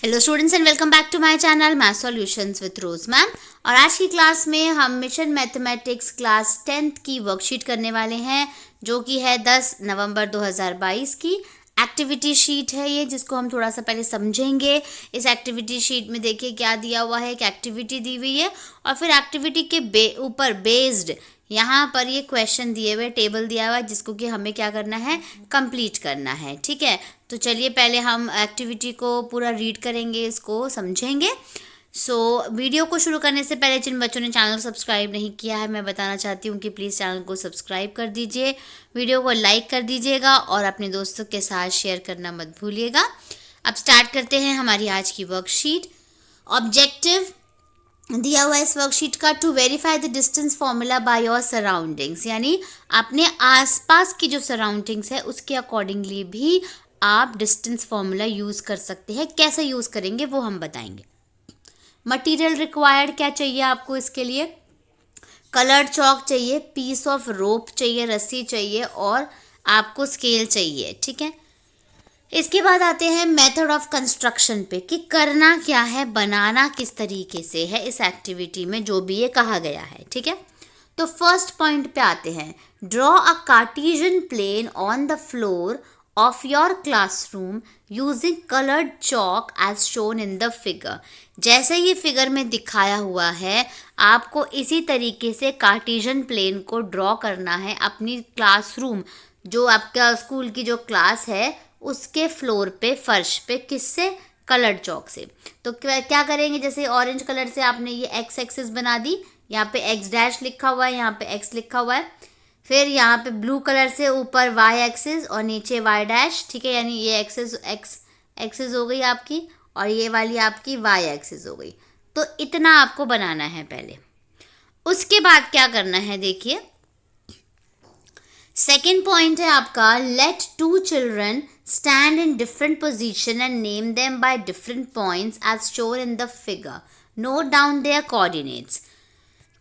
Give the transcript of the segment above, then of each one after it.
Hello students and welcome back to my channel math solutions with Rose ma'am. और आज की class में हम मिशन मैथमेटिक्स क्लास 10th की वर्कशीट करने वाले हैं, जो कि है 10 नवंबर 2022 की एक्टिविटी शीट है ये, जिसको हम थोड़ा सा पहले समझेंगे। इस एक्टिविटी शीट में देखिए क्या दिया हुआ है, एक एक्टिविटी दी हुई है और फिर एक्टिविटी के ऊपर बेस्ड यहाँ पर ये क्वेश्चन दिए हुए, टेबल दिया हुआ है, जिसको कि हमें क्या करना है, कंप्लीट करना है। ठीक है, तो चलिए पहले हम एक्टिविटी को पूरा रीड करेंगे, इसको समझेंगे। वीडियो को शुरू करने से पहले जिन बच्चों ने चैनल को सब्सक्राइब नहीं किया है, मैं बताना चाहती हूँ कि प्लीज़ चैनल को सब्सक्राइब कर दीजिए, वीडियो को लाइक कर दीजिएगा और अपने दोस्तों के साथ शेयर करना मत भूलिएगा। अब स्टार्ट करते हैं हमारी आज की वर्कशीट। ऑब्जेक्टिव दिया हुआ इस वर्कशीट का, to verify the distance formula by your surroundings, यानी अपने आसपास की जो सराउंडिंग्स है उसके अकॉर्डिंगली भी आप डिस्टेंस फॉर्मूला यूज़ कर सकते हैं। कैसे यूज़ करेंगे वो हम बताएंगे। मटेरियल रिक्वायर्ड क्या चाहिए आपको इसके लिए, कलर्ड चॉक चाहिए, पीस ऑफ रोप चाहिए, रस्सी चाहिए और आपको स्केल चाहिए। ठीक है, इसके बाद आते हैं मेथड ऑफ कंस्ट्रक्शन पे, कि करना क्या है, बनाना किस तरीके से है इस एक्टिविटी में जो भी ये कहा गया है। ठीक है, तो फर्स्ट पॉइंट पे आते हैं। Draw a Cartesian plane on the floor of your classroom using coloured chalk as shown in the figure. जैसे ये फिगर में दिखाया हुआ है, आपको इसी तरीके से कार्टेशियन प्लेन को ड्रॉ करना है अपनी क्लासरूम, जो आपका स्कूल की जो क्लास है उसके फ्लोर पे, फर्श पे, किससे, कलर्ड चॉक से। तो क्या करेंगे, जैसे ऑरेंज कलर से आपने ये एक्स एक्सिस बना दी, यहाँ पे एक्स डैश लिखा हुआ है, यहाँ पे एक्स लिखा हुआ है। फिर यहाँ पे ब्लू कलर से ऊपर वाई एक्सिस और नीचे वाई डैश। ठीक है, यानी ये एक्सिस एक्स एक्सिस हो गई आपकी और ये वाली आपकी वाई एक्सिस हो गई। तो इतना आपको बनाना है पहले। उसके बाद क्या करना है, देखिए सेकेंड पॉइंट है आपका, let two children stand in different position and name them by different points as shown in the figure, note down their coordinates.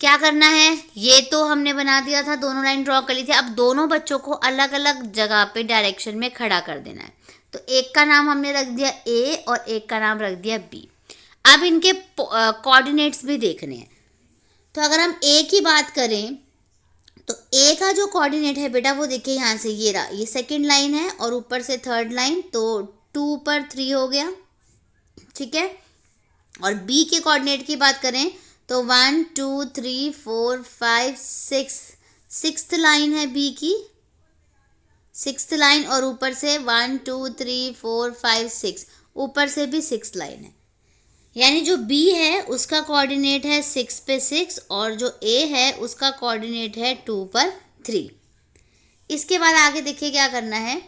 क्या करना है, ये तो हमने बना दिया था, दोनों लाइन ड्रॉ कर ली थी। अब दोनों बच्चों को अलग अलग जगह पे डायरेक्शन में खड़ा कर देना है। तो एक का नाम हमने रख दिया ए और एक का नाम रख दिया बी। अब इनके कोऑर्डिनेट्स भी देखने हैं। तो अगर हम ए की बात करें तो ए का जो कोऑर्डिनेट है बेटा, वो देखिए यहाँ से ये रहा, ये सेकंड लाइन है और ऊपर से थर्ड लाइन, तो 2 पर 3 हो गया। ठीक है, और बी के कोऑर्डिनेट की बात करें तो 1 2 3 4 5 6, सिक्स्थ लाइन है बी की, सिक्स्थ लाइन, और ऊपर से 1 2 3 4 5 6, ऊपर से भी 6 लाइन है। यानी जो B है उसका कोऑर्डिनेट है 6 पे 6 और जो A है उसका कोऑर्डिनेट है 2 पर 3। इसके बाद आगे देखिए क्या करना है,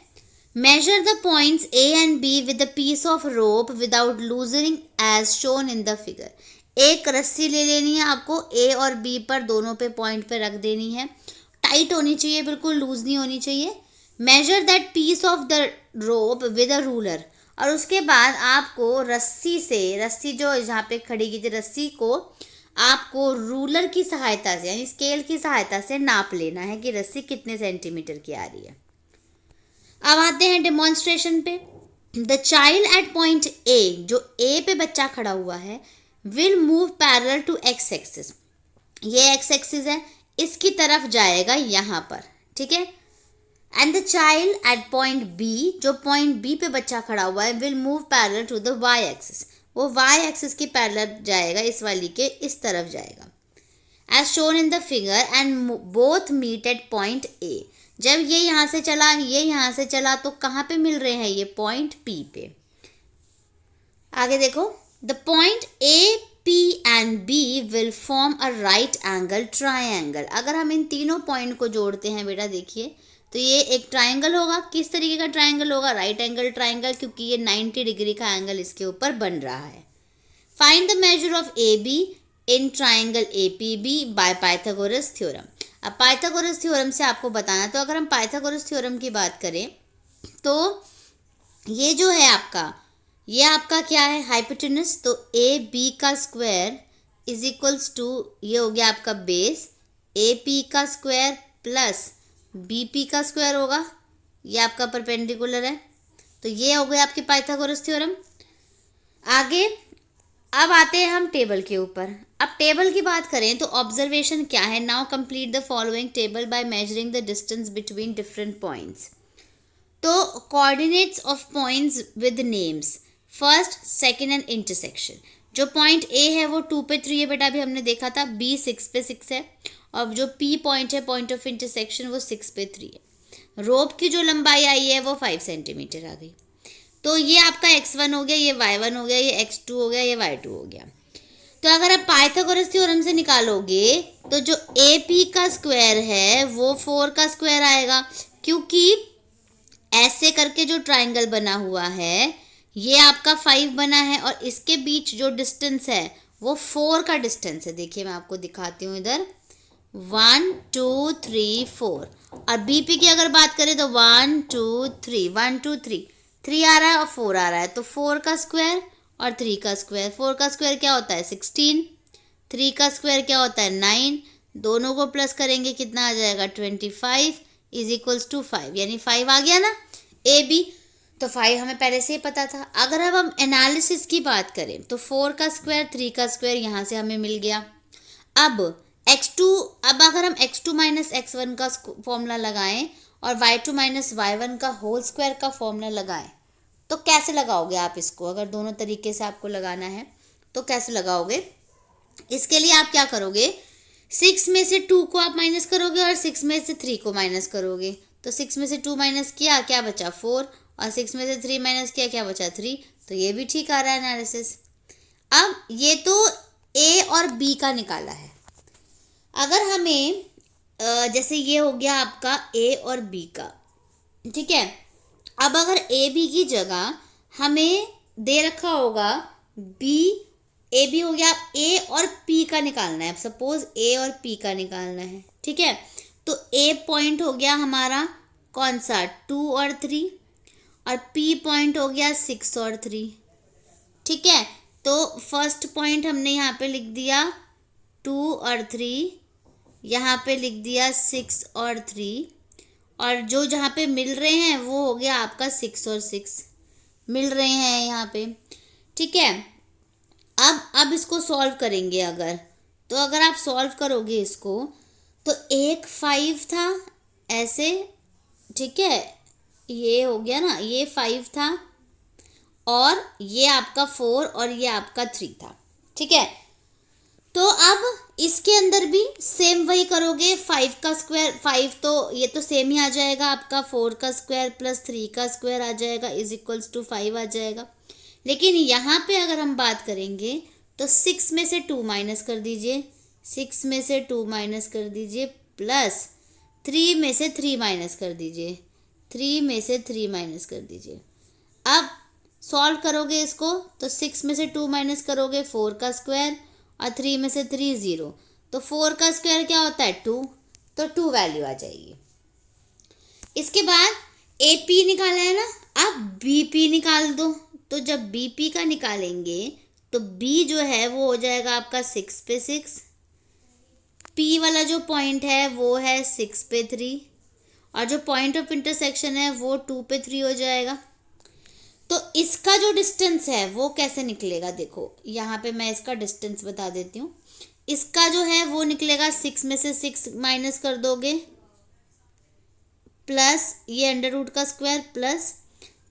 measure the points A and B with a piece of rope without loosening as shown in the figure. एक रस्सी ले लेनी है आपको, A और B पर दोनों पे पॉइंट पे रख देनी है, टाइट होनी चाहिए, बिल्कुल लूज नहीं होनी चाहिए। Measure that piece of the rope with a ruler, और उसके बाद आपको रस्सी से, रस्सी जो जहाँ पे खड़ी की थी, रस्सी को आपको रूलर की सहायता से यानी स्केल की सहायता से नाप लेना है कि रस्सी कितने सेंटीमीटर की आ रही है। अब आते हैं डेमोन्स्ट्रेशन पे। The child at point A, जो ए पे बच्चा खड़ा हुआ है, will move parallel to x axis. ये एक्स एक्सिस है, इसकी तरफ जाएगा यहाँ पर। ठीक है, and the child at point B, जो पॉइंट बी पे बच्चा खड़ा हुआ है, will move parallel to the y axis. वो वाई एक्सिस की पैरेलल जाएगा, इस वाली के इस तरफ जाएगा, as shown in the figure, and both meet at point A. जब ये यहाँ से चला, ये यहाँ से चला, तो कहाँ पे मिल रहे हैं, ये पॉइंट पी पे। आगे देखो, the point A P and B will form a right angle triangle. अगर हम इन तीनों पॉइंट को जोड़ते हैं बेटा, देखिए तो ये एक ट्राइंगल होगा। किस तरीके का ट्राइंगल होगा, राइट एंगल ट्राइंगल, क्योंकि ये 90 डिग्री का एंगल इसके ऊपर बन रहा है। Find the measure of A B in triangle A P B by Pythagoras theorem. अब पाइथागोरस थ्योरम से आपको बताना, तो अगर हम पाइथागोरस थ्योरम की बात करें तो ये जो है आपका, ये आपका क्या है, हाइपोटेनस। तो ए बी का स्क्वायर इज इक्वल्स टू, ये हो गया आपका बेस, ए पी का स्क्वायर प्लस बी पी का स्क्वायर होगा, ये आपका परपेंडिकुलर है। तो ये हो गया आपके पाइथागोरस थ्योरम। आगे आगे अब आते हैं हम टेबल के ऊपर। अब टेबल की बात करें तो ऑब्जर्वेशन क्या है, now complete the following table by measuring the distance between different points. तो coordinates of points with names, first second and intersection. जो पॉइंट ए है वो 2 पे 3 है बेटा, अभी हमने देखा था। बी 6 पे 6 है, और जो पी पॉइंट है, पॉइंट ऑफ इंटरसेक्शन, वो 6 पे 3 है। रोप की जो लंबाई आई है वो 5 सेंटीमीटर आ गई। तो ये आपका x1 हो गया, ये y1 हो गया, ये x2 हो गया, ये y2 हो गया। तो अगर आप पाइथागोरस थ्योरम से निकालोगे तो जो AP का स्क्वायर है वो 4 का स्क्वायर आएगा, क्योंकि ऐसे करके जो ट्राइंगल बना हुआ है ये आपका 5 बना है, और इसके बीच जो डिस्टेंस है वो 4 का डिस्टेंस है। देखिए मैं आपको दिखाती हूँ इधर, 1 2 3 4। और BP की अगर बात करें तो 1 2 3, 1 2 3, 3 आ रहा है और 4 आ रहा है, तो 4 का स्क्वायर और 3 का स्क्वायर। 4 का स्क्वायर क्या होता है 16, 3 का स्क्वायर क्या होता है 9, दोनों को प्लस करेंगे कितना आ जाएगा 25 इज इक्वल्स टू 5, यानी 5 आ गया ना AB। तो 5 हमें पहले से ही पता था। अगर अब हम एनालिसिस की बात करें तो 4 का स्क्वायर 3 का स्क्वायर यहाँ से हमें मिल गया। अब अब अगर हम x2 माइनस x1 का फॉर्मूला लगाएं और y2 माइनस y1 का होल स्क्वायर का फॉर्मूला लगाएं, तो कैसे लगाओगे आप इसको? अगर दोनों तरीके से आपको लगाना है तो कैसे लगाओगे? इसके लिए आप क्या करोगे, 6 में से 2 को आप माइनस करोगे और 6 में से 3 को माइनस करोगे। तो 6 में से 2 माइनस किया, क्या बचा 4, और 6 में से 3 माइनस किया, क्या बचा 3। तो ये भी ठीक आ रहा है एनालिसिस। अब ये तो A और B का निकाला है। अगर हमें जैसे ये हो गया आपका A और B का, ठीक है। अब अगर ए बी की जगह हमें दे रखा होगा बी, ए बी हो गया, ए और पी का निकालना है। सपोज ए और पी का निकालना है, ठीक है। तो ए पॉइंट हो गया हमारा कौन सा 2 और 3, और पी पॉइंट हो गया 6 और 3, ठीक है। तो फर्स्ट पॉइंट हमने यहाँ पे लिख दिया 2 और 3, यहाँ पे लिख दिया 6 और 3, और जो जहाँ पे मिल रहे हैं वो हो गया आपका 6 और 6 मिल रहे हैं यहाँ पे, ठीक है। अब इसको सॉल्व करेंगे अगर, तो अगर आप सॉल्व करोगे इसको तो एक 5 था ऐसे, ठीक है, ये हो गया ना, ये 5 था और ये आपका 4 और ये आपका 3 था, ठीक है। तो अब इसके अंदर भी सेम वही करोगे, 5 का स्क्वायर 5, तो ये तो सेम ही आ जाएगा आपका, 4 का स्क्वायर प्लस 3 का स्क्वायर आ जाएगा इज इक्वल्स टू 5 आ जाएगा। लेकिन यहाँ पे अगर हम बात करेंगे तो 6 में से 2 माइनस कर दीजिए, 6 में से 2 माइनस कर दीजिए, प्लस 3 में से 3 माइनस कर दीजिए, 3 में से 3 माइनस कर दीजिए। अब सॉल्व करोगे इसको तो 6 में से 2 माइनस करोगे 4 का स्क्वायर, और 3 में से 3 0, तो 4 का स्क्वायर क्या होता है 2, तो 2 वैल्यू आ जाएगी। इसके बाद AP निकाला है ना, अब BP निकाल दो। तो जब BP का निकालेंगे तो B जो है वो हो जाएगा आपका 6 पे 6, P वाला जो पॉइंट है वो है 6 पे 3, और जो पॉइंट ऑफ इंटरसेक्शन है वो 2 पे 3 हो जाएगा। तो इसका जो डिस्टेंस है वो कैसे निकलेगा, देखो यहाँ पे मैं इसका डिस्टेंस बता देती हूँ। इसका जो है वो निकलेगा 6 में से 6 माइनस कर दोगे, प्लस ये अंडर रूट का स्क्वायर, प्लस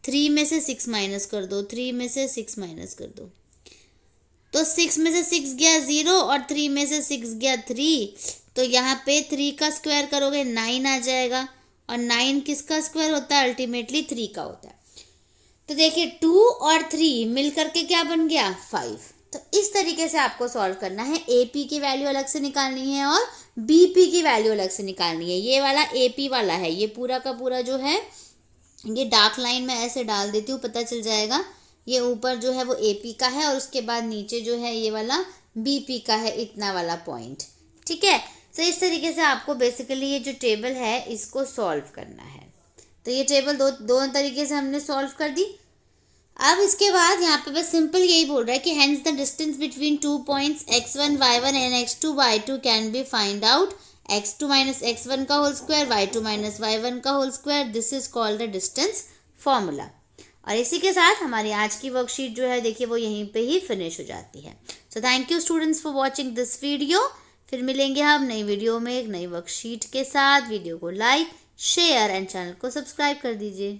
3 में से 6 माइनस कर दो, 3 में से 6 माइनस कर दो, तो 6 में से 6 गया 0 और 3 में से 6 गया 3, तो यहाँ पे 3 का स्क्वायर करोगे 9 आ जाएगा, और 9 किसका स्क्वायर होता है अल्टीमेटली 3 का होता है। तो देखिए 2 और 3 मिल करके क्या बन गया 5। तो इस तरीके से आपको सॉल्व करना है। AP की वैल्यू अलग से निकालनी है और BP की वैल्यू अलग से निकालनी है। ये वाला AP वाला है, ये पूरा का पूरा जो है, ये डार्क लाइन में ऐसे डाल देती हूँ, पता चल जाएगा। ये ऊपर जो है वो AP का है और उसके बाद नीचे जो है ये वाला BP का है, इतना वाला पॉइंट, ठीक है। तो इस तरीके से आपको बेसिकली ये जो टेबल है इसको सॉल्व करना है। तो ये टेबल दोनों तरीके से हमने सॉल्व कर दी। अब इसके बाद यहाँ पे बस सिंपल यही बोल रहा है कि hence the distance between 2 points x1 y1 and x2 y2 can be find out, x2 minus x1 का whole square, y2 minus y1 का whole square, this is called the distance formula. और इसी के साथ हमारी आज की वर्कशीट जो है देखिए वो यहीं पे ही फिनिश हो जाती है। So thank you students for watching this video. फिर मिलेंगे हम नई वीडियो में एक नई वर्कशीट के साथ। वीडियो को लाइक, शेयर एंड चैनल को सब्सक्राइब कर दीजिए।